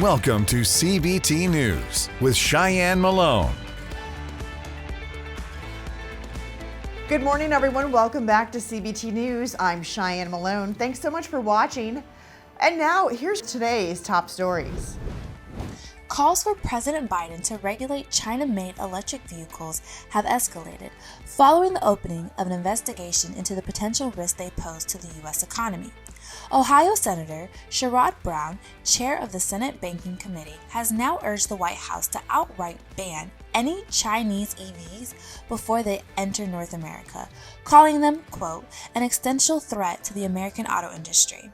Welcome to CBT News with Cheyenne Malone. Good morning, everyone. Welcome back to CBT News. I'm Cheyenne Malone. Thanks so much for watching. And now, here's today's top stories. Calls for President Biden to regulate China-made electric vehicles have escalated following the opening of an investigation into the potential risk they pose to the U.S. economy. Ohio Senator Sherrod Brown, chair of the Senate Banking Committee, has now urged the White House to outright ban any Chinese EVs before they enter North America, calling them, quote, an existential threat to the American auto industry.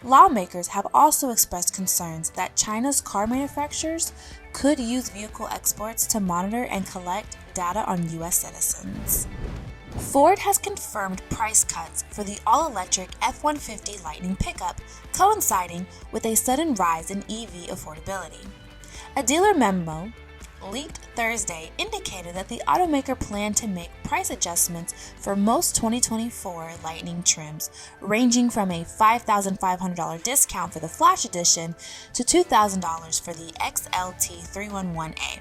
Lawmakers have also expressed concerns that China's car manufacturers could use vehicle exports to monitor and collect data on U.S. citizens. Ford has confirmed price cuts for the all-electric F-150 Lightning pickup, coinciding with a sudden rise in EV affordability. A dealer memo leaked Thursday indicated that the automaker planned to make price adjustments for most 2024 Lightning trims, ranging from a $5,500 discount for the Flash Edition to $2,000 for the XLT 311A.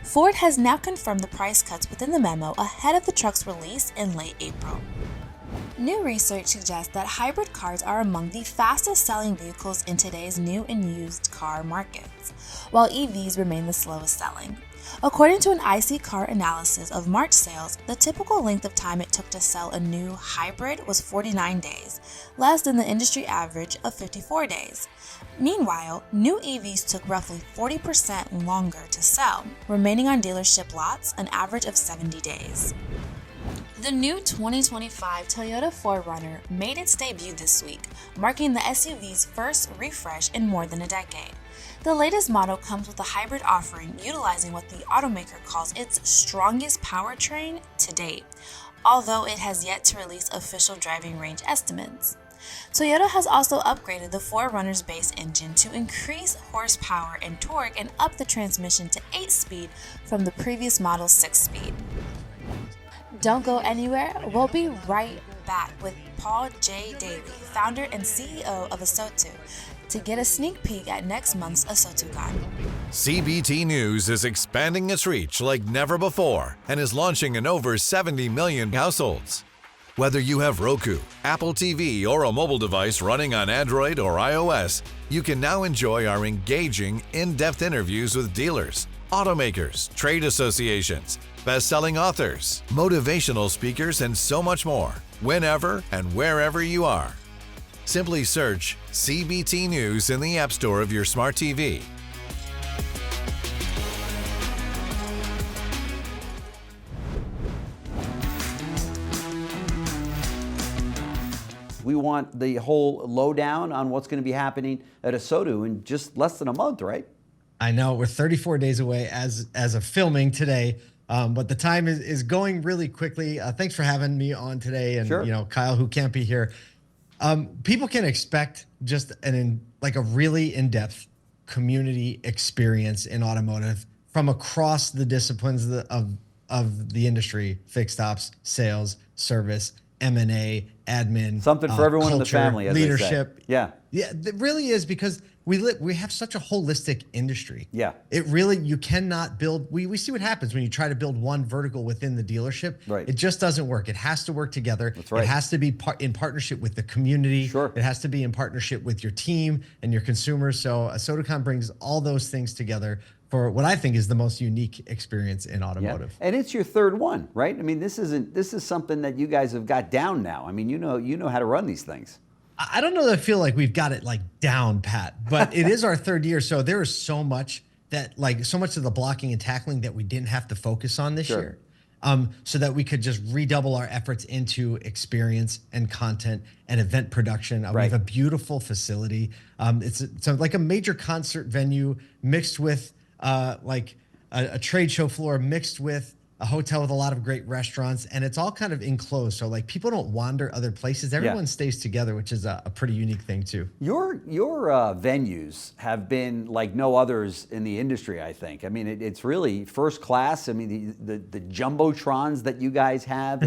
Ford has now confirmed the price cuts within the memo ahead of the truck's release in late April. New research suggests that hybrid cars are among the fastest-selling vehicles in today's new and used car markets, while EVs remain the slowest selling. According to an IC Car analysis of March sales, the typical length of time it took to sell a new hybrid was 49 days, less than the industry average of 54 days. Meanwhile, new EVs took roughly 40% longer to sell, remaining on dealership lots an average of 70 days. The new 2025 Toyota 4Runner made its debut this week, marking the SUV's first refresh in more than a decade. The latest model comes with a hybrid offering utilizing what the automaker calls its strongest powertrain to date, although it has yet to release official driving range estimates. Toyota has also upgraded the 4Runner's base engine to increase horsepower and torque and up the transmission to 8-speed from the previous model's 6-speed. Don't go anywhere. We'll be right back with Paul J. Daly, founder and CEO of SODU, to get a sneak peek at next month's SODUCon. CBT News is expanding its reach like never before and is launching in over 70 million households. Whether you have Roku, Apple TV, or a mobile device running on Android or iOS, you can now enjoy our engaging, in-depth interviews with dealers, automakers, trade associations, best-selling authors, motivational speakers, and so much more, whenever and wherever you are. Simply search CBT News in the App Store of your smart TV. We want the whole lowdown on what's going to be happening at SODU in just less than a month, right? I know we're 34 days away as of filming today, but the time is going really quickly. Thanks for having me on today, and Sure. Kyle, who can't be here. People can expect just a really in-depth community experience in automotive from across the disciplines of the industry: fixed ops, sales, service, M&A, admin, Something for everyone culture, in the family, as leadership. They say. Yeah. Yeah, it really is, because we have such a holistic industry. Yeah. It really, you cannot build, we see what happens when you try to build one vertical within the dealership. Right. It just doesn't work. It has to work together. That's right. It has to be in partnership with the community. Sure. It has to be in partnership with your team and your consumers. So SODUCon brings all those things together for what I think is the most unique experience in automotive. Yeah. And it's your third one, right? I mean, this is something that you guys have got down now. I mean, you know how to run these things. I don't know that I feel like we've got it down pat, but it is our third year. So there is so much so much of the blocking and tackling that we didn't have to focus on this year. So that we could just redouble our efforts into experience and content and event production. We have a beautiful facility. It's like a major concert venue mixed with a trade show floor, mixed with a hotel with a lot of great restaurants, and it's all kind of enclosed. So like people don't wander other places. Everyone stays together, which is a pretty unique thing too. Your venues have been like no others in the industry, I think. I mean, it's really first class. I mean, the jumbotrons that you guys have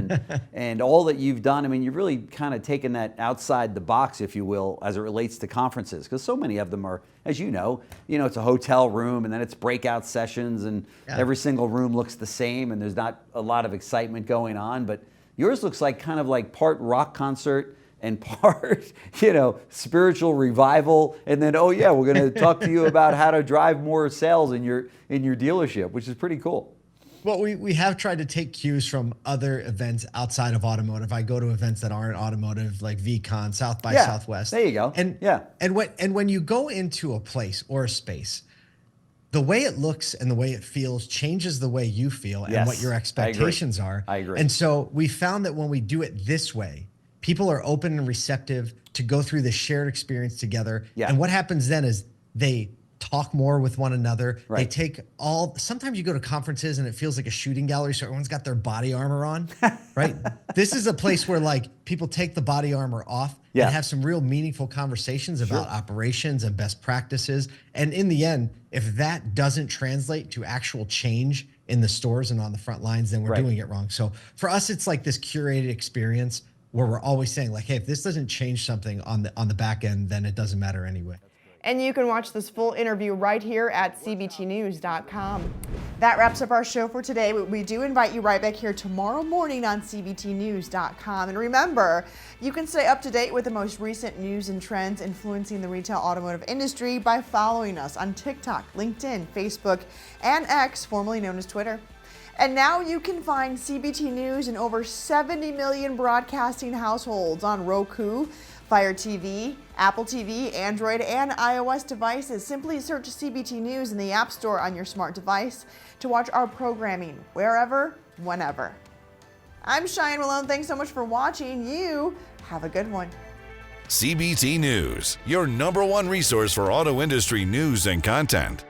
and all that you've done. I mean, you've really kind of taken that outside the box, if you will, as it relates to conferences, because so many of them are, as you know, it's a hotel room and then it's breakout sessions and every single room looks the same and there's not a lot of excitement going on. But yours looks like kind of like part rock concert and part, spiritual revival. And then, oh yeah, we're going to talk to you about how to drive more sales in your dealership, which is pretty cool. Well, we have tried to take cues from other events outside of automotive. I go to events that aren't automotive, like VCon, South by Southwest. There you go. And when you go into a place or a space, the way it looks and the way it feels changes the way you feel and what your expectations are. I agree. And so we found that when we do it this way, people are open and receptive to go through the shared experience together. Yeah. And what happens then is they talk more with one another. Right. They take sometimes you go to conferences and it feels like a shooting gallery, so everyone's got their body armor on, right? This is a place where like people take the body armor off and have some real meaningful conversations about operations and best practices. And in the end, if that doesn't translate to actual change in the stores and on the front lines, then we're doing it wrong. So for us, it's like this curated experience where we're always saying like, hey, if this doesn't change something on the back end, then it doesn't matter anyway. And you can watch this full interview right here at cbtnews.com. That wraps up our show for today. We do invite you right back here tomorrow morning on cbtnews.com. And remember, you can stay up to date with the most recent news and trends influencing the retail automotive industry by following us on TikTok, LinkedIn, Facebook, and X, formerly known as Twitter. And now you can find CBT News in over 70 million broadcasting households on Roku, Fire TV, Apple TV, Android, and iOS devices. Simply search CBT News in the App Store on your smart device to watch our programming wherever, whenever. I'm Cheyenne Malone. Thanks so much for watching. You have a good one. CBT News, your #1 resource for auto industry news and content.